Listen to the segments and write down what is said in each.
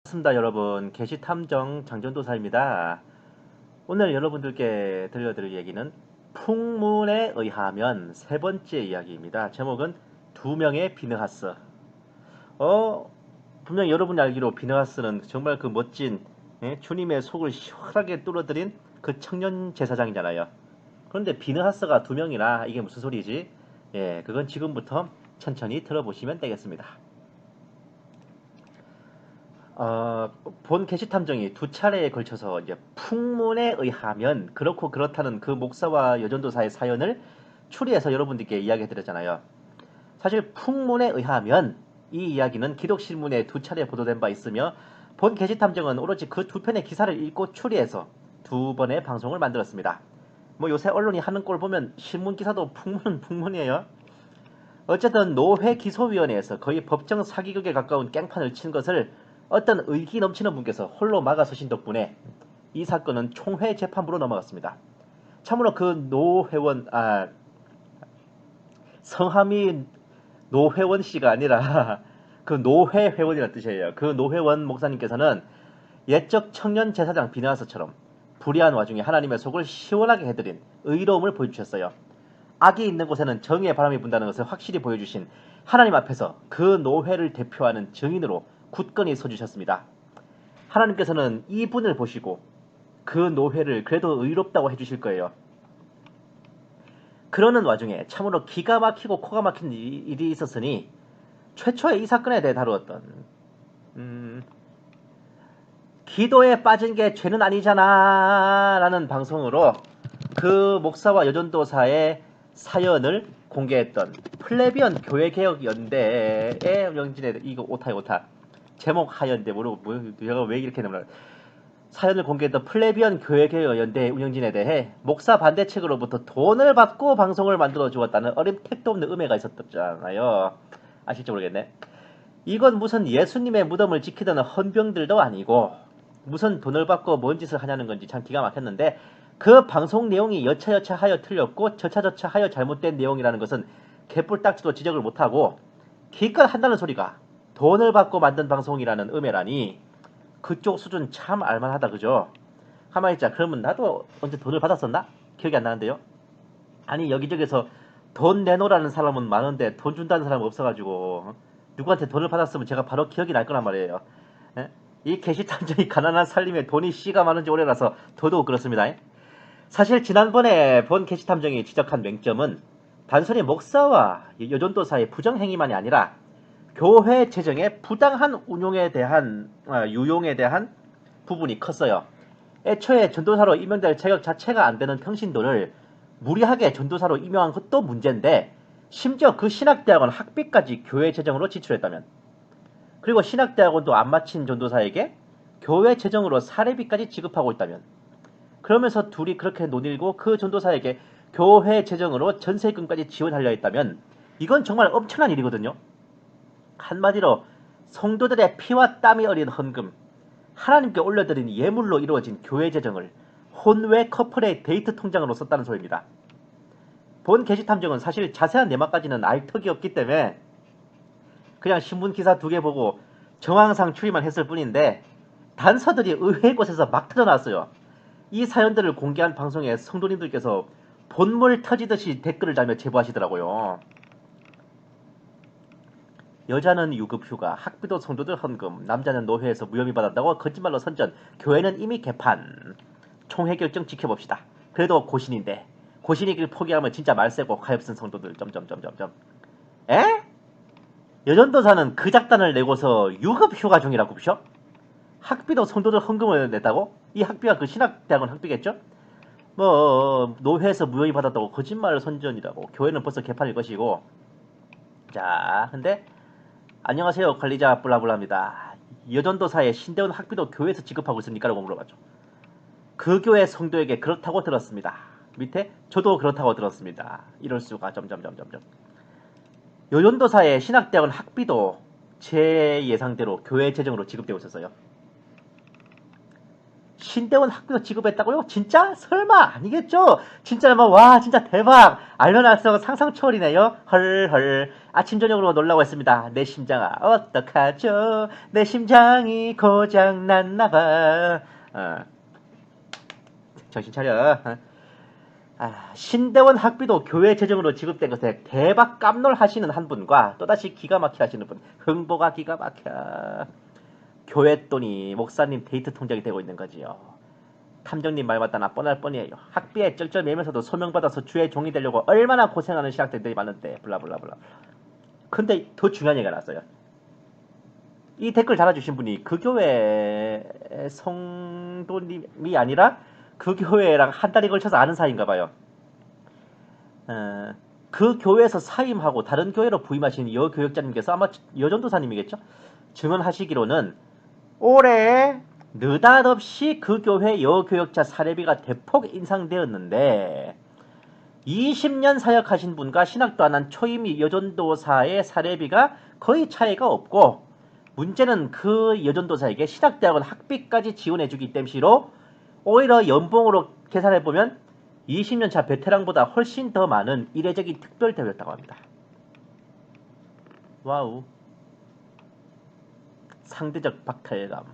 반갑습니다 여러분. 게시탐정 장전도사입니다. 오늘 여러분들께 들려드릴 얘기는 풍문에 의하면 세 번째 이야기입니다. 제목은 두 명의 비느하스. 분명 여러분이 알기로 비느하스는 정말 그 멋진 주님의 속을 시원하게 뚫어드린 그 청년 제사장이잖아요. 그런데 비느하스가 두 명이나 이게 무슨 소리지? 그건 지금부터 천천히 들어보시면 되겠습니다. 본 게시탐정이 두 차례에 걸쳐서 이제 풍문에 의하면 그렇고 그렇다는 그 목사와 여전도사의 사연을 추리해서 여러분들께 이야기해 드렸잖아요. 사실 풍문에 의하면 이 이야기는 기독신문에 두 차례 보도된 바 있으며 본 게시탐정은 오로지 그 두 편의 기사를 읽고 추리해서 두 번의 방송을 만들었습니다. 뭐 요새 언론이 하는 꼴 보면 신문 기사도 풍문은 풍문이에요. 어쨌든 노회기소위원회에서 거의 법정 사기극에 가까운 깽판을 친 것을 어떤 의기 넘치는 분께서 홀로 막아서신 덕분에 이 사건은 총회 재판부로 넘어갔습니다. 참으로 그 노회원, 성함이 노회원 씨가 아니라 그 노회 회원이라는 뜻이에요. 그 노회원 목사님께서는 옛적 청년 제사장 비느하스처럼 불의한 와중에 하나님의 속을 시원하게 해드린 의로움을 보여주셨어요. 악이 있는 곳에는 정의의 바람이 분다는 것을 확실히 보여주신 하나님 앞에서 그 노회를 대표하는 증인으로 굳건히 서주셨습니다. 하나님께서는 이분을 보시고 그 노회를 그래도 의롭다고 해주실 거예요. 그러는 와중에 참으로 기가 막히고 코가 막힌 일이 있었으니 최초에 이 사건에 대해 다루었던 기도에 빠진 게 죄는 아니잖아 라는 방송으로 그 목사와 여전도사의 사연을 공개했던 플레비언 교회개혁연대의 운영진에 이거 오타 제목 하연대 모르고 내가 왜 이렇게 넘어가 사연을 공개했던 플레비언 교회개혁연대 운영진에 대해 목사 반대측으로부터 돈을 받고 방송을 만들어 주었다는 어림 택도 없는 음해가 있었잖아요. 아실지 모르겠네. 이건 무슨 예수님의 무덤을 지키던 헌병들도 아니고 무슨 돈을 받고 뭔 짓을 하냐는 건지 참 기가 막혔는데 그 방송 내용이 여차여차하여 틀렸고 저차저차하여 잘못된 내용이라는 것은 개뿔딱지도 지적을 못하고 기껏 한다는 소리가 돈을 받고 만든 방송이라는 음해라니 그쪽 수준 참 알만하다 그죠? 가만히 있자. 그러면 나도 언제 돈을 받았었나? 기억이 안 나는데요. 아니 여기저기서 돈 내놓으라는 사람은 많은데 돈 준다는 사람은 없어가지고 누구한테 돈을 받았으면 제가 바로 기억이 날 거란 말이에요. 이 게시탐정이 가난한 살림에 돈이 씨가 많은지 오래라서 더더욱 그렇습니다. 사실 지난번에 본 게시탐정이 지적한 맹점은 단순히 목사와 여전도사의 부정행위만이 아니라 교회 재정의 부당한 운용에 대한 유용에 대한 부분이 컸어요. 애초에 전도사로 임명될 자격 자체가 안 되는 평신도를 무리하게 전도사로 임명한 것도 문제인데 심지어 그 신학대학원 학비까지 교회 재정으로 지출했다면 그리고 신학대학원도 안 마친 전도사에게 교회 재정으로 사례비까지 지급하고 있다면 그러면서 둘이 그렇게 논일고 그 전도사에게 교회 재정으로 전세금까지 지원하려 했다면 이건 정말 엄청난 일이거든요. 한마디로 성도들의 피와 땀이 어린 헌금, 하나님께 올려드린 예물로 이루어진 교회 재정을 혼외 커플의 데이트 통장으로 썼다는 소리입니다. 본 게시탐정은 사실 자세한 내막까지는 알 턱이 없기 때문에 그냥 신문 기사 두 개 보고 정황상 추리만 했을 뿐인데 단서들이 의외의 곳에서 막 터져나왔어요. 이 사연들을 공개한 방송에 성도님들께서 본물 터지듯이 댓글을 달며 제보하시더라고요. 여자는 유급휴가, 학비도 성도들 헌금, 남자는 노회에서 무혐의 받았다고 거짓말로 선전, 교회는 이미 개판. 총회 결정 지켜봅시다. 그래도 고신인데 고신이길 포기하면 진짜 말세고 가엾은 성도들 점점점점점. 에? 여전도사는 그 작단을 내고서 유급휴가 중이라고 부셔? 학비도 성도들 헌금을 냈다고? 이 학비가 그 신학대학원 학비겠죠? 뭐 노회에서 무혐의 받았다고 거짓말 선전이라고 교회는 벌써 개판일 것이고 자 근데 안녕하세요 관리자 블라블라입니다. 여전도사의 신대원 학비도 교회에서 지급하고 있습니까? 라고 물어봤죠. 그 교회 성도에게 그렇다고 들었습니다. 밑에 저도 그렇다고 들었습니다. 이럴 수가 점점점점점. 여전도사의 신학대학원 학비도 제 예상대로 교회 재정으로 지급되고 있었어요. 신대원 학비도 지급했다고요? 진짜? 설마 아니겠죠? 진짜 와 진짜 대박. 알면 알수록 상상 초월이네요. 헐. 아침 저녁으로 놀라고 했습니다. 내 심장아 어떡하죠? 내 심장이 고장 났나봐. 정신 차려. 신대원 학비도 교회 재정으로 지급된 것에 대박 깜놀하시는 한 분과 또다시 기가 막혀 하시는 분. 흥보가 기가 막혀. 교회 돈이 목사님 데이트 통장이 되고 있는 거지요. 탐정님 말 맞다나 뻔할 뻔이에요. 학비에 쩔쩔매면서도 소명받아서 주의 종이 되려고 얼마나 고생하는 신학생들이 많은데 블라블라블라. 근데 더 중요한 얘기가 나왔어요. 이 댓글 달아주신 분이 그 교회 성도님이 아니라 그 교회랑 한 달에 걸쳐서 아는 사이인가 봐요. 그 교회에서 사임하고 다른 교회로 부임하신 여교역자님께서 아마 여전도사님이겠죠? 증언하시기로는 올해 느닷없이 그 교회 여교역자 사례비가 대폭 인상되었는데 20년 사역하신 분과 신학도 안 한 초임 여전도사의 사례비가 거의 차이가 없고 문제는 그 여전도사에게 신학대학원 학비까지 지원해주기 땜시로 오히려 연봉으로 계산해보면 20년 차 베테랑보다 훨씬 더 많은 이례적인 특별 대우였다고 합니다. 와우. 상대적 박탈감.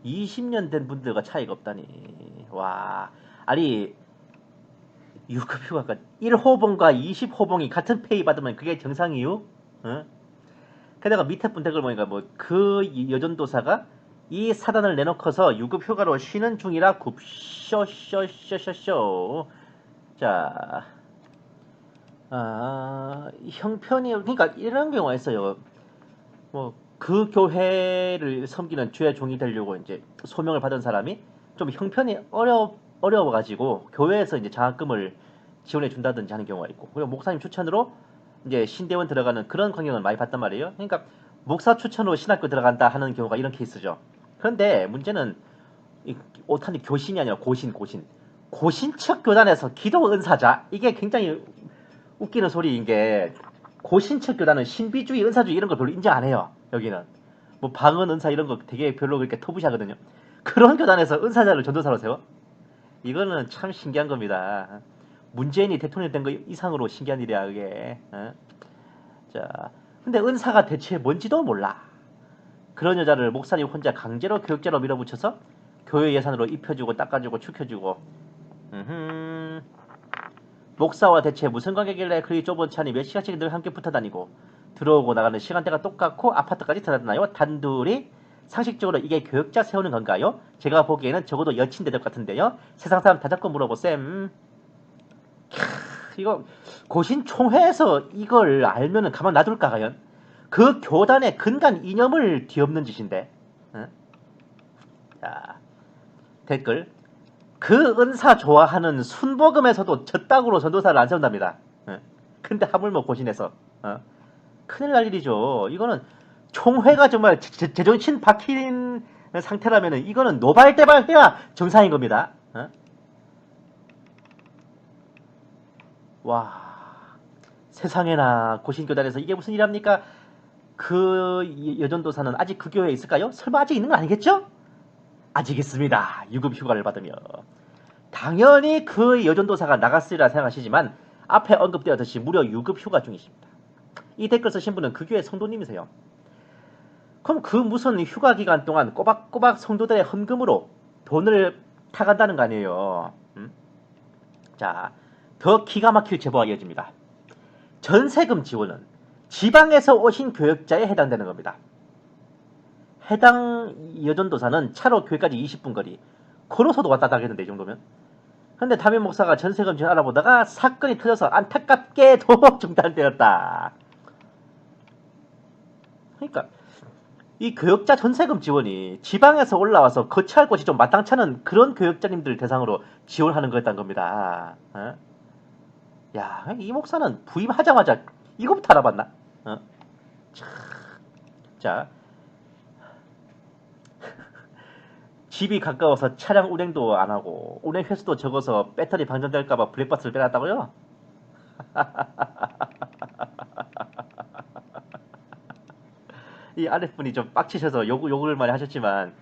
20년 된 분들과 차이가 없다니. 와. 아니 유급휴가가 1호봉과 20호봉이 같은 페이 받으면 그게 정상이유? 어? 게다가 밑에 분 댓글 보니까 그 여전도사가 이 사단을 내놓고서 유급휴가로 쉬는 중이라 굽쇼쇼쇼쇼쇼. 자, 형편이 그러니까 이런 경우가 있어요. 그 교회를 섬기는 주의 종이 되려고 이제 소명을 받은 사람이 좀 형편이 어려워가지고 교회에서 이제 장학금을 지원해 준다든지 하는 경우가 있고, 그리고 목사님 추천으로 이제 신대원 들어가는 그런 광경을 많이 봤단 말이에요. 그러니까 목사 추천으로 신학교 들어간다 하는 경우가 이런 케이스죠. 그런데 문제는 오탄이 교신이 아니라 고신 측 교단에서 기도 은사자, 이게 굉장히 웃기는 소리인 게 고신 측 교단은 신비주의 은사주의 이런 걸 별로 인정 안 해요. 여기는 방언 은사 이런 거 되게 별로 그렇게 터부시하거든요. 그런 교단에서 은사자를 전도사로 세워? 이거는 참 신기한 겁니다. 문재인이 대통령 된 거 이상으로 신기한 일이야 그게. 자, 근데 은사가 대체 뭔지도 몰라. 그런 여자를 목사님 혼자 강제로 교육자로 밀어붙여서 교회 예산으로 입혀주고 닦아주고 축혀주고. 목사와 대체 무슨 관계길래 그리 좁은 차니 몇 시간씩 늘 함께 붙어다니고 들어오고 나가는 시간대가 똑같고 아파트까지 들어다나요? 단둘이? 상식적으로 이게 교역자 세우는 건가요? 제가 보기에는 적어도 여친 대접 같은데요. 세상 사람 다 잡고 물어보셈. 이거 고신총회에서 이걸 알면은 가만 놔둘까 과연? 그 교단의 근간 이념을 뒤엎는 짓인데. 자, 댓글. 그 은사 좋아하는 순복음에서도 저따구로 전도사를 안 세운답니다. 근데 하물며 고신해서 큰일 날 일이죠. 이거는 총회가 정말 제정신 박힌 상태라면 이거는 노발대발해야 정상인 겁니다. 와, 세상에나 고신교단에서 이게 무슨 일합니까? 그 여전도사는 아직 그 교회에 있을까요? 설마 아직 있는 거 아니겠죠? 아직 있습니다. 유급휴가를 받으며. 당연히 그 여전도사가 나갔으리라 생각하시지만 앞에 언급되었듯이 무려 유급휴가 중이십니다. 이 댓글 쓰신 분은 그 교회 성도님이세요. 그럼 그 무슨 휴가 기간 동안 꼬박꼬박 성도들의 헌금으로 돈을 타간다는 거 아니에요. 자, 더 기가 막힐 제보가 이어집니다. 전세금 지원은 지방에서 오신 교역자에 해당되는 겁니다. 해당 여전도사는 차로 교회까지 20분 거리, 걸어서도 왔다 갔다 하겠는데 이 정도면. 근데 담임 목사가 전세금 지원 알아보다가 사건이 터져서 안타깝게도 중단되었다. 그러니까 이 교역자 전세금 지원이 지방에서 올라와서 거처할 곳이 좀 마땅치 않은 그런 교역자님들 대상으로 지원하는 거였단 겁니다. 야, 이 목사는 부임하자마자 이거부터 알아봤나? 자, 집이 가까워서 차량 운행도 안 하고 운행 횟수도 적어서 배터리 방전될까봐 블랙박스를 빼놨다고요? 이 아랫분이 좀 빡치셔서 욕을 많이 하셨지만,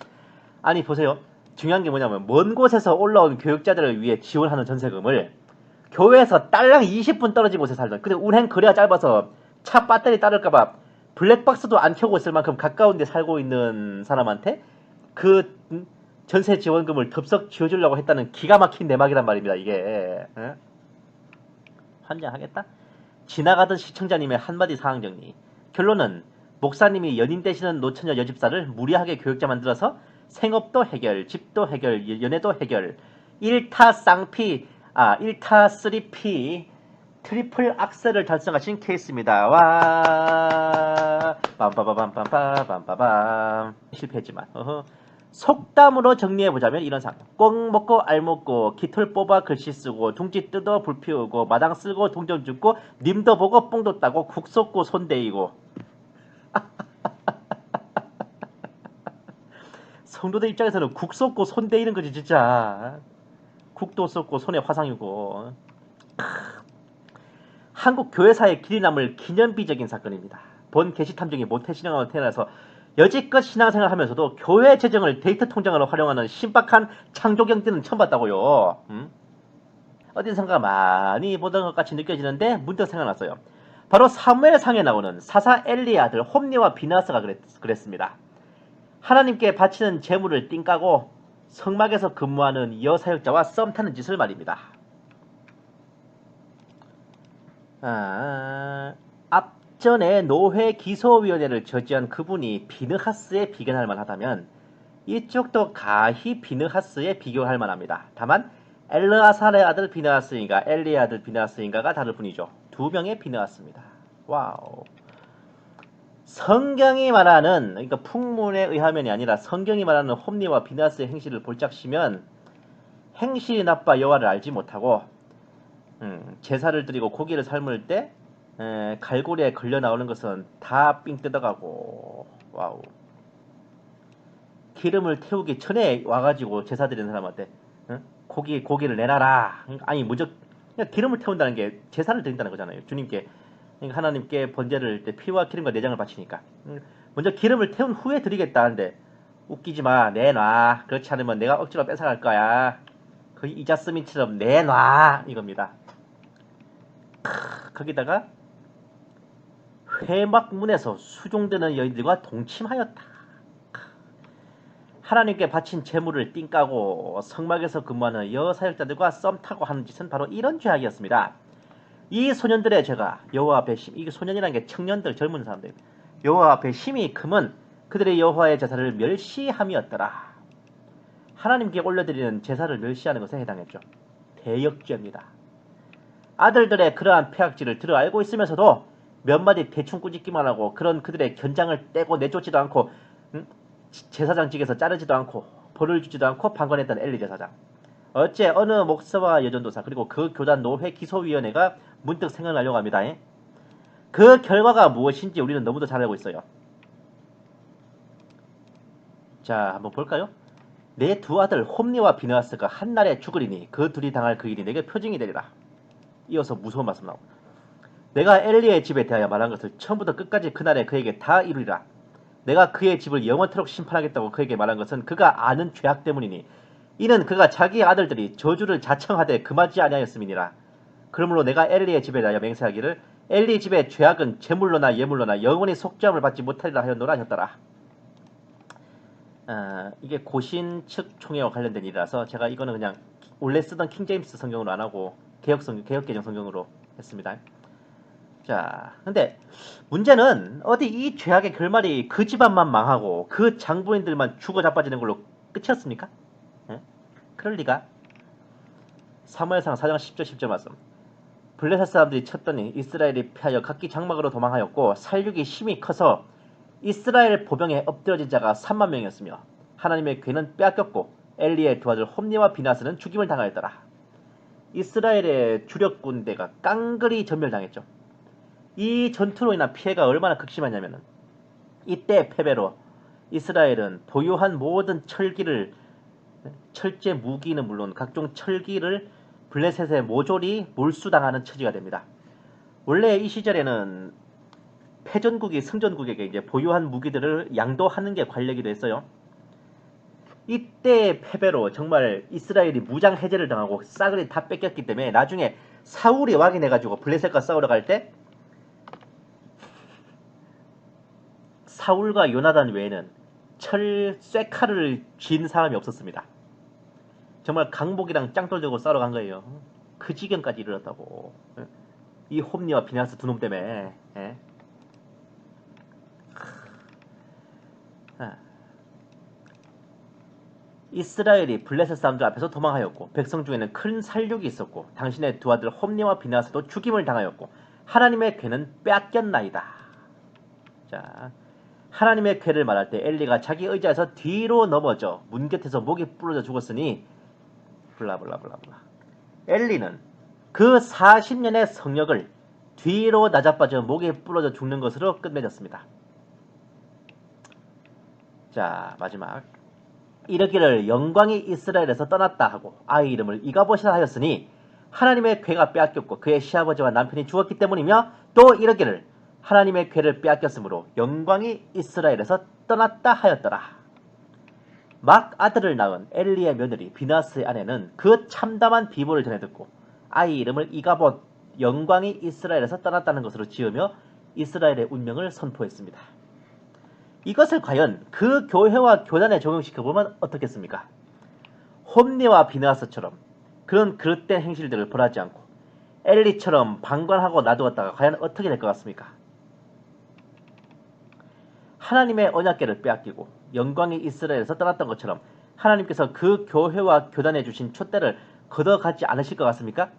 아니 보세요. 중요한 게 뭐냐면 먼 곳에서 올라온 교육자들을 위해 지원하는 전세금을 교회에서 딸랑 20분 떨어진 곳에 살던, 근데 운행 거리가 짧아서 차 배터리 따를까봐 블랙박스도 안 켜고 있을 만큼 가까운 데 살고 있는 사람한테 그 전세 지원금을 덥석 쥐어주려고 했다는 기가 막힌 내막이란 말입니다. 이게 환장하겠다. 지나가던 시청자님의 한마디 상황 정리. 결론은 목사님이 연인 되시는 노처녀 여집사를 무리하게 교육자 만들어서 생업도 해결, 집도 해결, 연애도 해결, 1타 쌍피, 1타 3P 트리플 악셀을 달성하신 케이스입니다. 와, 빰빠바밤빰빠밤빠밤. 실패했지만, 속담으로 정리해보자면 이런 상황. 꽁 먹고 알 먹고 깃털 뽑아 글씨 쓰고 둥지 뜯어 불 피우고 마당 쓸고 동정 죽고 님도 보고 뽕도 따고 국 쏟고 손 대이고. 성도들 입장에서는 국 쏟고 손 대이는 거지 진짜. 국도 쏟고 손에 화상이고. 한국 교회사의 길이 남을 기념비적인 사건입니다. 본 게시탐정이 모태신앙으로 태어나서 여지껏 신앙생활 하면서도 교회 재정을 데이터 통장으로 활용하는 신박한 창조경제는 처음 봤다고요. 어디선가 많이 보던 것 같이 느껴지는데 문득 생각났어요. 바로 사무엘상에 나오는 사사 엘리의 아들 홈리와 비나스가 그랬습니다. 하나님께 바치는 제물을 띵까고 성막에서 근무하는 여사역자와 썸 타는 짓을 말입니다. 앞전에 노회기소위원회를 저지한 그분이 비느하스에 비견할 만하다면 이쪽도 가히 비느하스에 비교할 만합니다. 다만 엘르아살의 아들 비느하스인가 엘리의 아들 비느하스인가가 다를 뿐이죠. 두 명의 비느하스입니다. 와우. 성경이 말하는, 그러니까 풍문에 의하면이 아니라 성경이 말하는 홈리와 비느하스의 행실을 볼짝시면 행실이 나빠 여호와를 알지 못하고 제사를 드리고 고기를 삶을 때 갈고리에 걸려 나오는 것은 다 삥 뜯어가고, 와우. 기름을 태우기 전에 와가지고 제사 드리는 사람한테 고기를 내놔라. 아니 무적 그냥 기름을 태운다는 게 제사를 드린다는 거잖아요. 주님께, 그러니까 하나님께 번제를 때 피와 기름과 내장을 바치니까 먼저 기름을 태운 후에 드리겠다 하는데 웃기지 마, 내놔. 그렇지 않으면 내가 억지로 뺏어갈 거야. 거의 이자스민처럼 내놔 이겁니다. 거기다가 회막문에서 수종되는 여인들과 동침하였다. 하나님께 바친 제물을 띵까고 성막에서 근무하는 여사역자들과 썸타고 하는 짓은 바로 이런 죄악이었습니다. 이 소년들의 죄가 여호와 앞에 이게 소년이라는 게 청년들, 젊은 사람들, 여호와 앞에 심히 금은 그들의 여호와의 제사를 멸시함이었더라. 하나님께 올려드리는 제사를 멸시하는 것에 해당했죠. 대역죄입니다. 아들들의 그러한 폐악질을 들어 알고 있으면서도 몇 마디 대충 꾸짖기만 하고 그런 그들의 견장을 떼고 내쫓지도 않고 제사장직에서 자르지도 않고 벌을 주지도 않고 방관했던 엘리 제사장. 어째 어느 목사와 여전도사 그리고 그 교단 노회 기소위원회가 문득 생각나려고 합니다. 그 결과가 무엇인지 우리는 너무도 잘 알고 있어요. 자, 한번 볼까요? 내 두 아들 홈리와 비느하스가 한날에 죽으리니 그 둘이 당할 그 일이 내게 표징이 되리라. 이어서 무서운 말씀 나옵니다. 내가 엘리의 집에 대하여 말한 것을 처음부터 끝까지 그날에 그에게 다 이루리라. 내가 그의 집을 영원토록 심판하겠다고 그에게 말한 것은 그가 아는 죄악 때문이니 이는 그가 자기의 아들들이 저주를 자청하되 금하지 아니하였음이니라. 그러므로 내가 엘리의 집에 대하여 맹세하기를 엘리 집의 죄악은 제물로나 예물로나 영원히 속죄함을 받지 못하리라 하였노라 하였더라. 이게 고신 측 총회와 관련된 일이라서 제가 이거는 그냥 원래 쓰던 킹제임스 성경으로 안 하고 개혁개정 성경으로 했습니다. 자, 근데 문제는 어디 이 죄악의 결말이 그 집안만 망하고 그 장부인들만 죽어 자빠지는 걸로 끝이었습니까? 그럴 리가. 사무엘상 4장 10절 10절 말씀. 블레셋 사람들이 쳤더니 이스라엘이 피하여 각기 장막으로 도망하였고 살육이 심히 커서 이스라엘 보병에 엎드러진 자가 3만 명이었으며 하나님의 괴는 빼앗겼고 엘리의 두 아들 홈리와 비나스는 죽임을 당하였더라. 이스라엘의 주력 군대가 깡그리 전멸당했죠. 이 전투로 인한 피해가 얼마나 극심하냐면은 이때 패배로 이스라엘은 보유한 모든 철제 무기는 물론 각종 철기를 블레셋의 모조리 몰수당하는 처지가 됩니다. 원래 이 시절에는 패전국이 승전국에게 이제 보유한 무기들을 양도하는 게 관례기도 했어요. 이때 패배로 정말 이스라엘이 무장 해제를 당하고 싸그리 다 뺏겼기 때문에 나중에 사울이 확인해가지고 블레셋과 싸우러 갈 때 사울과 요나단 외에는 쇠칼을 쥔 사람이 없었습니다. 정말 강복이랑 짱돌 들고 싸우러 간 거예요. 그 지경까지 이르렀다고. 이 홈리와 비나스 두 놈 때문에. 예? 이스라엘이 블레셋 사람들 앞에서 도망하였고 백성 중에는 큰 살육이 있었고 당신의 두 아들 홈리와 비나스도 죽임을 당하였고 하나님의 궤는 빼앗겼나이다. 자, 하나님의 궤를 말할 때 엘리가 자기 의자에서 뒤로 넘어져 문 곁에서 목이 부러져 죽었으니 블라블라블라블라. 엘리는 그 40년의 성역을 뒤로 낮아빠져 목이 부러져 죽는 것으로 끝맺었습니다. 자, 마지막. 이르기를 영광이 이스라엘에서 떠났다 하고 아이 이름을 이가봇이라 하였으니 하나님의 궤가 빼앗겼고 그의 시아버지와 남편이 죽었기 때문이며 또 이르기를 하나님의 궤를 빼앗겼으므로 영광이 이스라엘에서 떠났다 하였더라. 막 아들을 낳은 엘리의 며느리 비나스의 아내는 그 참담한 비보를 전해 듣고 아이 이름을 이가봇 영광이 이스라엘에서 떠났다는 것으로 지으며 이스라엘의 운명을 선포했습니다. 이것을 과연 그 교회와 교단에 적용시켜보면 어떻겠습니까? 홈리와 비나스처럼 그런 그릇된 행실들을 벌하지 않고 엘리처럼 방관하고 놔두었다가 과연 어떻게 될 것 같습니까? 하나님의 언약궤를 빼앗기고 영광이 이스라엘에서 떠났던 것처럼 하나님께서 그 교회와 교단에 주신 촛대를 걷어가지 않으실 것 같습니까?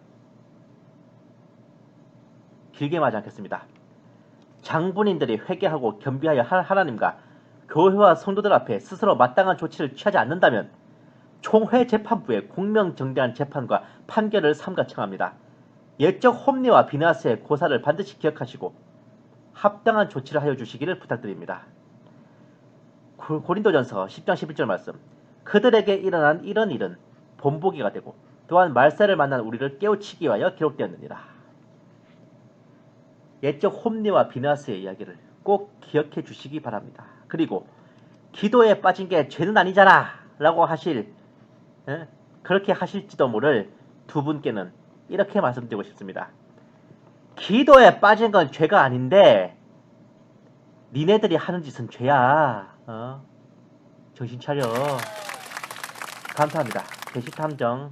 길게 말하지 않겠습니다. 장군인들이 회개하고 겸비하여 하나님과 교회와 성도들 앞에 스스로 마땅한 조치를 취하지 않는다면 총회재판부의 공명정대한 재판과 판결을 삼가 청합니다. 옛적 홈리와 비나스의 고사를 반드시 기억하시고 합당한 조치를 하여 주시기를 부탁드립니다. 고린도전서 10장 11절 말씀. 그들에게 일어난 이런 일은 본보기가 되고 또한 말세를 만난 우리를 깨우치기 위하여 기록되었느니라. 옛적 홈리와 비나스의 이야기를 꼭 기억해 주시기 바랍니다. 그리고 기도에 빠진 게 죄는 아니잖아 라고 그렇게 하실지도 모를 두 분께는 이렇게 말씀드리고 싶습니다. 기도에 빠진 건 죄가 아닌데 니네들이 하는 짓은 죄야. 정신 차려. 감사합니다. 게시탐정